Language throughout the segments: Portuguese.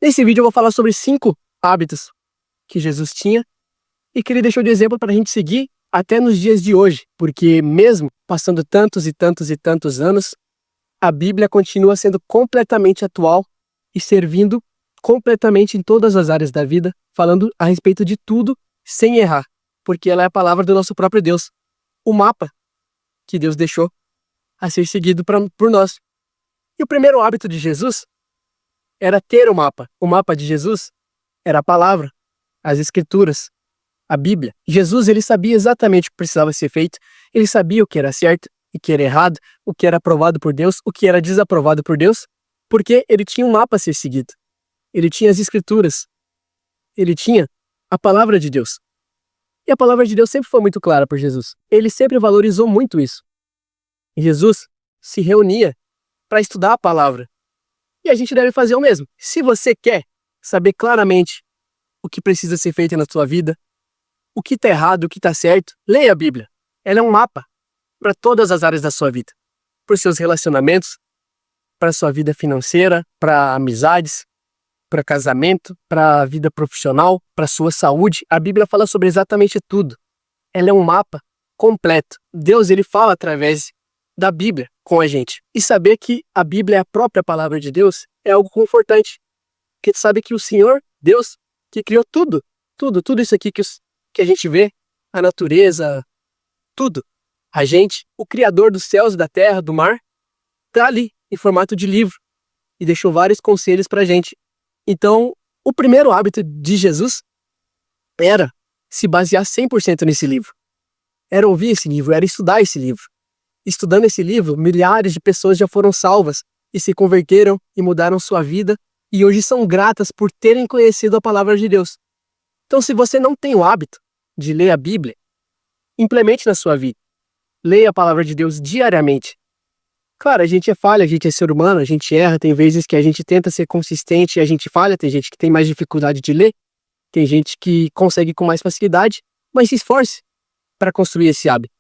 Nesse vídeo eu vou falar sobre 5 hábitos que Jesus tinha e que ele deixou de exemplo para a gente seguir até nos dias de hoje, porque mesmo passando tantos e tantos e tantos anos, a Bíblia continua sendo completamente atual e servindo completamente em todas as áreas da vida, falando a respeito de tudo sem errar, porque ela é a palavra do nosso próprio Deus, o mapa que Deus deixou a ser seguido por nós. E o primeiro hábito de Jesus era ter o mapa. O mapa de Jesus era a palavra, as escrituras, a Bíblia. Jesus, ele sabia exatamente o que precisava ser feito, ele sabia o que era certo e o que era errado, o que era aprovado por Deus, o que era desaprovado por Deus, porque ele tinha um mapa a ser seguido. Ele tinha as escrituras, ele tinha a palavra de Deus. E a palavra de Deus sempre foi muito clara por Jesus. Ele sempre valorizou muito isso. Jesus se reunia para estudar a palavra. E a gente deve fazer o mesmo. Se você quer saber claramente o que precisa ser feito na sua vida, o que está errado, o que está certo, leia a Bíblia. Ela é um mapa para todas as áreas da sua vida. Para os seus relacionamentos, para a sua vida financeira, para amizades, para casamento, para a vida profissional, para a sua saúde. A Bíblia fala sobre exatamente tudo. Ela é um mapa completo. Deus, ele fala através da Bíblia com a gente. E saber que a Bíblia é a própria palavra de Deus é algo confortante. Porque tu sabe que o Senhor, Deus, que criou tudo isso aqui que a gente vê, a natureza, tudo. A gente, o Criador dos céus, da terra, do mar, tá ali em formato de livro e deixou vários conselhos pra gente. Então, o primeiro hábito de Jesus era se basear 100% nesse livro. Era ouvir esse livro, era estudar esse livro. Estudando esse livro, milhares de pessoas já foram salvas e se converteram e mudaram sua vida e hoje são gratas por terem conhecido a palavra de Deus. Então, se você não tem o hábito de ler a Bíblia, implemente na sua vida. Leia a palavra de Deus diariamente. Claro, a gente é falha, a gente é ser humano, a gente erra, tem vezes que a gente tenta ser consistente e a gente falha, tem gente que tem mais dificuldade de ler, tem gente que consegue com mais facilidade, mas se esforce para construir esse hábito.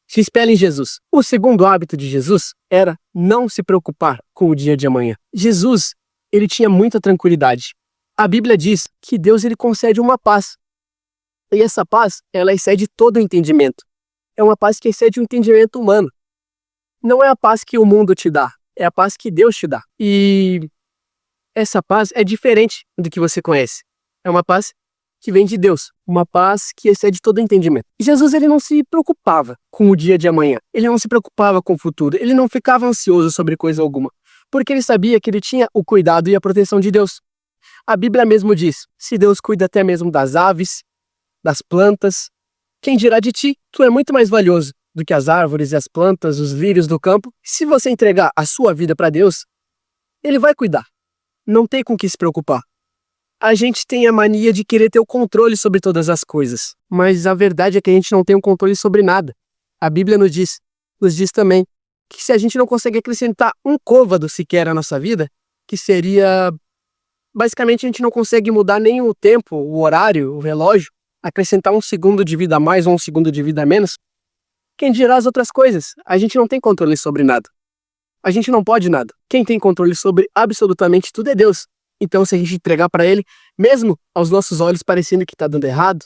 Se espelhe em Jesus. O segundo hábito de Jesus era não se preocupar com o dia de amanhã. Jesus, ele tinha muita tranquilidade. A Bíblia diz que Deus, ele concede uma paz. E essa paz, ela excede todo o entendimento. É uma paz que excede o entendimento humano. Não é a paz que o mundo te dá, é a paz que Deus te dá. E essa paz é diferente do que você conhece. É uma paz que vem de Deus, uma paz que excede todo o entendimento. E Jesus, ele não se preocupava com o dia de amanhã, ele não se preocupava com o futuro, ele não ficava ansioso sobre coisa alguma, porque ele sabia que ele tinha o cuidado e a proteção de Deus. A Bíblia mesmo diz, se Deus cuida até mesmo das aves, das plantas, quem dirá de ti? Tu é muito mais valioso do que as árvores e as plantas, os lírios do campo. Se você entregar a sua vida para Deus, ele vai cuidar. Não tem com o que se preocupar. A gente tem a mania de querer ter o controle sobre todas as coisas, mas a verdade é que a gente não tem o controle sobre nada. A Bíblia nos diz também que se a gente não consegue acrescentar um côvado sequer à nossa vida, que seria... Basicamente a gente não consegue mudar nem o tempo, o horário, o relógio, acrescentar um segundo de vida a mais ou um segundo de vida a menos, quem dirá as outras coisas? A gente não tem controle sobre nada. A gente não pode nada. Quem tem controle sobre absolutamente tudo é Deus. Então, se a gente entregar para Ele, mesmo aos nossos olhos parecendo que está dando errado,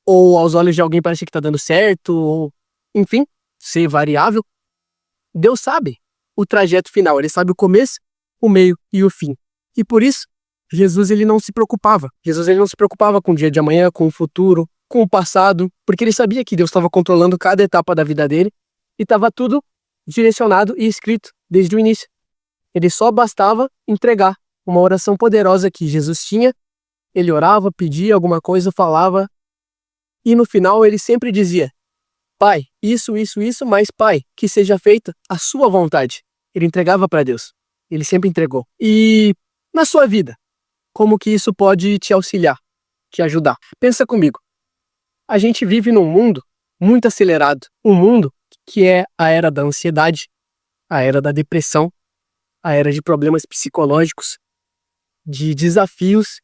ou aos olhos de alguém parecer que está dando certo, ou, enfim, ser variável, Deus sabe o trajeto final. Ele sabe o começo, o meio e o fim. E por isso, Jesus, ele não se preocupava. Jesus, ele não se preocupava com o dia de amanhã, com o futuro, com o passado, porque ele sabia que Deus estava controlando cada etapa da vida dele e estava tudo direcionado e escrito desde o início. Ele só bastava entregar uma oração poderosa que Jesus tinha, ele orava, pedia alguma coisa, falava, e no final ele sempre dizia, Pai, isso, mas Pai, que seja feita a sua vontade. Ele entregava para Deus, ele sempre entregou. E na sua vida, como que isso pode te auxiliar, te ajudar? Pensa comigo. A gente vive num mundo muito acelerado, um mundo que é a era da ansiedade, a era da depressão, a era de problemas psicológicos, de desafios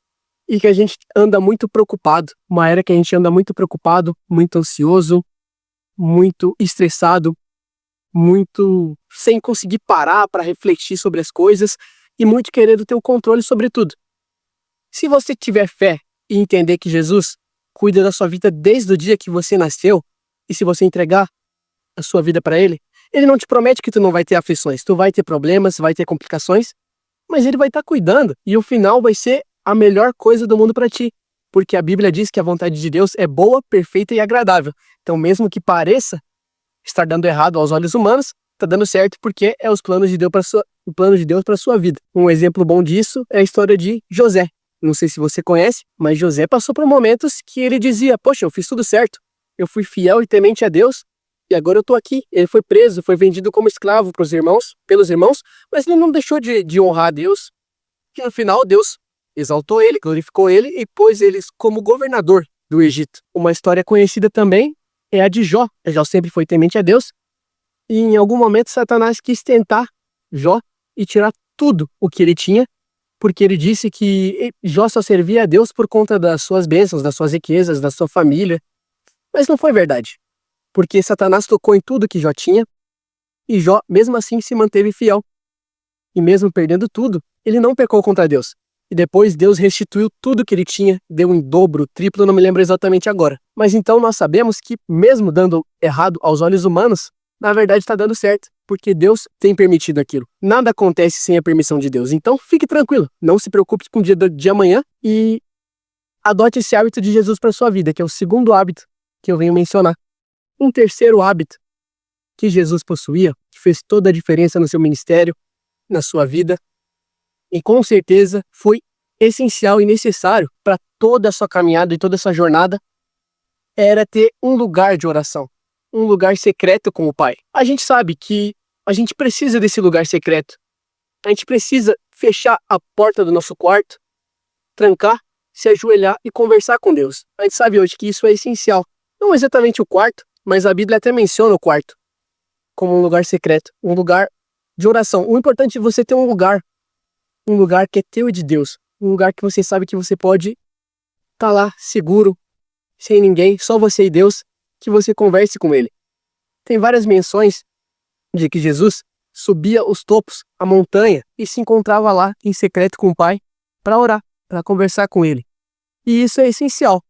e que a gente anda muito preocupado, uma era que a gente anda muito preocupado, muito ansioso, muito estressado, muito sem conseguir parar para refletir sobre as coisas e muito querendo ter o controle sobre tudo. Se você tiver fé e entender que Jesus cuida da sua vida desde o dia que você nasceu, e se você entregar a sua vida para Ele, Ele não te promete que tu não vai ter aflições, tu vai ter problemas, vai ter complicações, mas Ele vai estar cuidando, e o final vai ser a melhor coisa do mundo para ti, porque a Bíblia diz que a vontade de Deus é boa, perfeita e agradável. Então, mesmo que pareça estar dando errado aos olhos humanos, está dando certo porque é os planos de Deus o plano de Deus para sua vida. Um exemplo bom disso é a história de José. Não sei se você conhece, mas José passou por momentos que ele dizia: poxa, eu fiz tudo certo, eu fui fiel e temente a Deus, e agora eu tô aqui. Ele foi preso, foi vendido como escravo pelos irmãos, mas ele não deixou de honrar a Deus, que no final Deus exaltou ele, glorificou ele e pôs ele como governador do Egito. Uma história conhecida também é a de Jó. Jó sempre foi temente a Deus, e em algum momento Satanás quis tentar Jó e tirar tudo o que ele tinha, porque ele disse que Jó só servia a Deus por conta das suas bênçãos, das suas riquezas, da sua família. Mas não foi verdade, porque Satanás tocou em tudo que Jó tinha, e Jó, mesmo assim, se manteve fiel. E mesmo perdendo tudo, ele não pecou contra Deus. E depois Deus restituiu tudo que ele tinha, deu em dobro, triplo, não me lembro exatamente agora. Mas então nós sabemos que, mesmo dando errado aos olhos humanos, na verdade está dando certo, porque Deus tem permitido aquilo. Nada acontece sem a permissão de Deus. Então fique tranquilo, não se preocupe com o dia de amanhã e adote esse hábito de Jesus para sua vida, que é o segundo hábito que eu venho mencionar. Um terceiro hábito que Jesus possuía, que fez toda a diferença no seu ministério, na sua vida, e com certeza foi essencial e necessário para toda a sua caminhada e toda a sua jornada, era ter um lugar de oração, um lugar secreto com o Pai. A gente sabe que a gente precisa desse lugar secreto. A gente precisa fechar a porta do nosso quarto, trancar, se ajoelhar e conversar com Deus. A gente sabe hoje que isso é essencial. Não exatamente o quarto, mas a Bíblia até menciona o quarto como um lugar secreto, um lugar de oração. O importante é você ter um lugar que é teu e de Deus, um lugar que você sabe que você pode estar lá seguro, sem ninguém, só você e Deus, que você converse com Ele. Tem várias menções de que Jesus subia os topos, a montanha, e se encontrava lá em secreto com o Pai para orar, para conversar com Ele. E isso é essencial.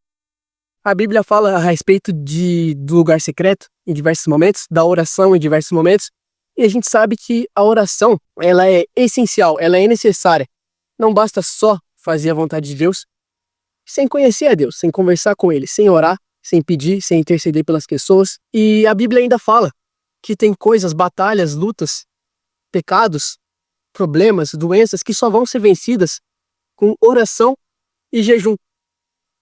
A Bíblia fala a respeito do lugar secreto em diversos momentos, da oração em diversos momentos, e a gente sabe que a oração, ela é essencial, ela é necessária. Não basta só fazer a vontade de Deus sem conhecer a Deus, sem conversar com Ele, sem orar, sem pedir, sem interceder pelas pessoas. E a Bíblia ainda fala que tem coisas, batalhas, lutas, pecados, problemas, doenças que só vão ser vencidas com oração e jejum.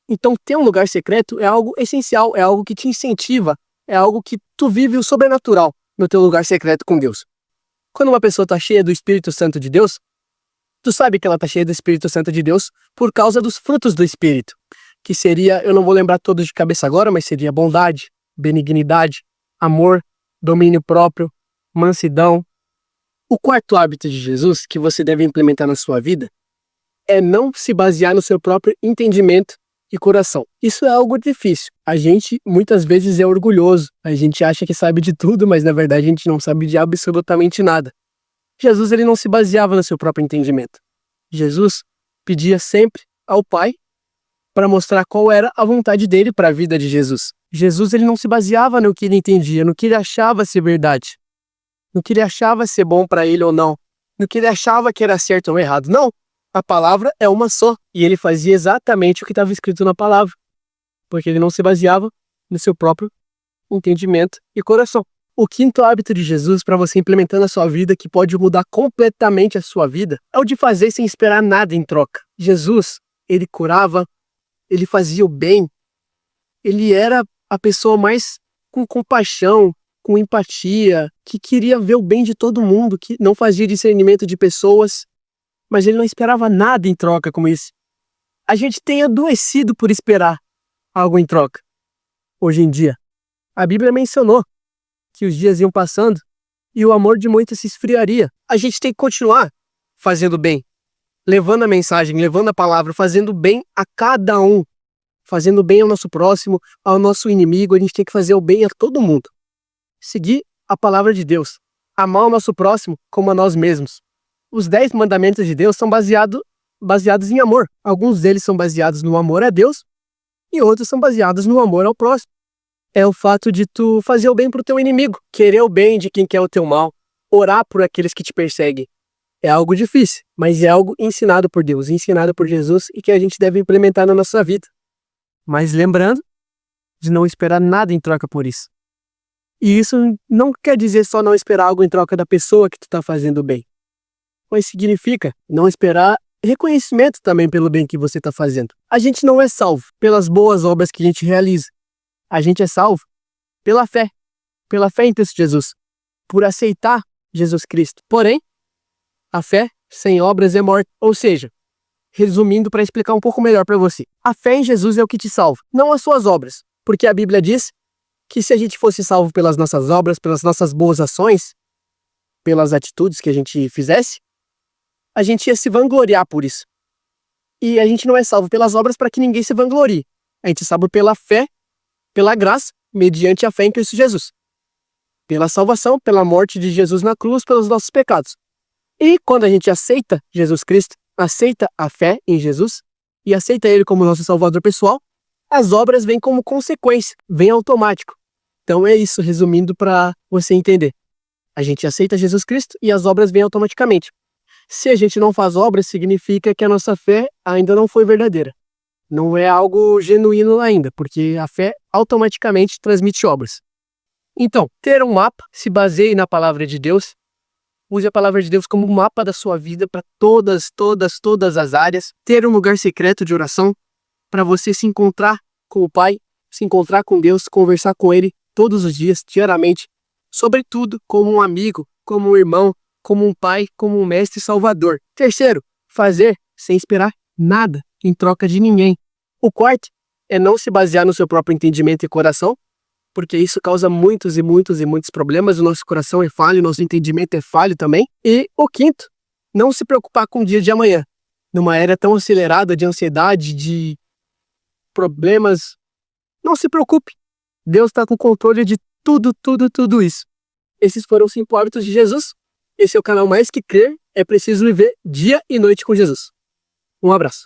Então ter um lugar secreto é algo essencial, é algo que te incentiva, é algo que tu vive o sobrenatural no teu lugar secreto com Deus. Quando uma pessoa está cheia do Espírito Santo de Deus, tu sabe que ela está cheia do Espírito Santo de Deus por causa dos frutos do Espírito, que seria, eu não vou lembrar todos de cabeça agora, mas seria bondade, benignidade, amor, domínio próprio, mansidão. O quarto hábito de Jesus que você deve implementar na sua vida é não se basear no seu próprio entendimento e coração. Isso é algo difícil. A gente muitas vezes é orgulhoso. A gente acha que sabe de tudo, mas na verdade a gente não sabe de absolutamente nada. Jesus ele não se baseava no seu próprio entendimento. Jesus pedia sempre ao Pai para mostrar qual era a vontade dele para a vida de Jesus. Jesus ele não se baseava no que ele entendia, no que ele achava ser verdade, no que ele achava ser bom para ele ou não, no que ele achava que era certo ou errado. Não. A palavra é uma só, e ele fazia exatamente o que estava escrito na palavra, porque ele não se baseava no seu próprio entendimento e coração. O quinto hábito de Jesus para você implementar na sua vida, que pode mudar completamente a sua vida, é o de fazer sem esperar nada em troca. Jesus, ele curava, ele fazia o bem, ele era a pessoa mais com compaixão, com empatia, que queria ver o bem de todo mundo, que não fazia discernimento de pessoas, mas ele não esperava nada em troca como isso. A gente tem adoecido por esperar algo em troca. Hoje em dia, a Bíblia mencionou que os dias iam passando e o amor de muitos se esfriaria. A gente tem que continuar fazendo bem, levando a mensagem, levando a palavra, fazendo bem a cada um, fazendo bem ao nosso próximo, ao nosso inimigo. A gente tem que fazer o bem a todo mundo. Seguir a palavra de Deus, amar o nosso próximo como a nós mesmos. Os 10 mandamentos de Deus são baseados baseados em amor. Alguns deles são baseados no amor a Deus e outros são baseados no amor ao próximo. É o fato de tu fazer o bem pro teu inimigo, querer o bem de quem quer o teu mal, orar por aqueles que te perseguem. É algo difícil, mas é algo ensinado por Deus, ensinado por Jesus e que a gente deve implementar na nossa vida. Mas lembrando de não esperar nada em troca por isso. E isso não quer dizer só não esperar algo em troca da pessoa que tu tá fazendo bem. Mas significa não esperar reconhecimento também pelo bem que você tá fazendo. A gente não é salvo pelas boas obras que a gente realiza. A gente é salvo pela fé em Cristo Jesus, por aceitar Jesus Cristo. Porém, a fé sem obras é morte. Ou seja, resumindo para explicar um pouco melhor para você, a fé em Jesus é o que te salva, não as suas obras. Porque a Bíblia diz que se a gente fosse salvo pelas nossas obras, pelas nossas boas ações, pelas atitudes que a gente fizesse, a gente ia se vangloriar por isso. E a gente não é salvo pelas obras para que ninguém se vanglorie. A gente é salvo pela fé, pela graça, mediante a fé em Cristo Jesus. Pela salvação, pela morte de Jesus na cruz, pelos nossos pecados. E quando a gente aceita Jesus Cristo, aceita a fé em Jesus e aceita Ele como nosso Salvador pessoal, as obras vêm como consequência, vem automático. Então é isso, resumindo para você entender. A gente aceita Jesus Cristo e as obras vêm automaticamente. Se a gente não faz obras, significa que a nossa fé ainda não foi verdadeira. Não é algo genuíno ainda, porque a fé automaticamente transmite obras. Então, ter um mapa, se baseie na palavra de Deus. Use a palavra de Deus como um mapa da sua vida para todas as áreas. Ter um lugar secreto de oração para você se encontrar com o Pai, se encontrar com Deus, conversar com Ele todos os dias, diariamente. Sobretudo como um amigo, como um irmão, como um pai, como um mestre e salvador. Terceiro, fazer sem esperar nada em troca de ninguém. O quarto é não se basear no seu próprio entendimento e coração, porque isso causa muitos problemas. O nosso coração é falho, o nosso entendimento é falho também. E o quinto, não se preocupar com o dia de amanhã. Numa era tão acelerada de ansiedade, de problemas, não se preocupe. Deus está com controle de tudo isso. Esses foram os 5 hábitos de Jesus. Esse é o canal Mais Que Crer. É preciso viver dia e noite com Jesus. Um abraço.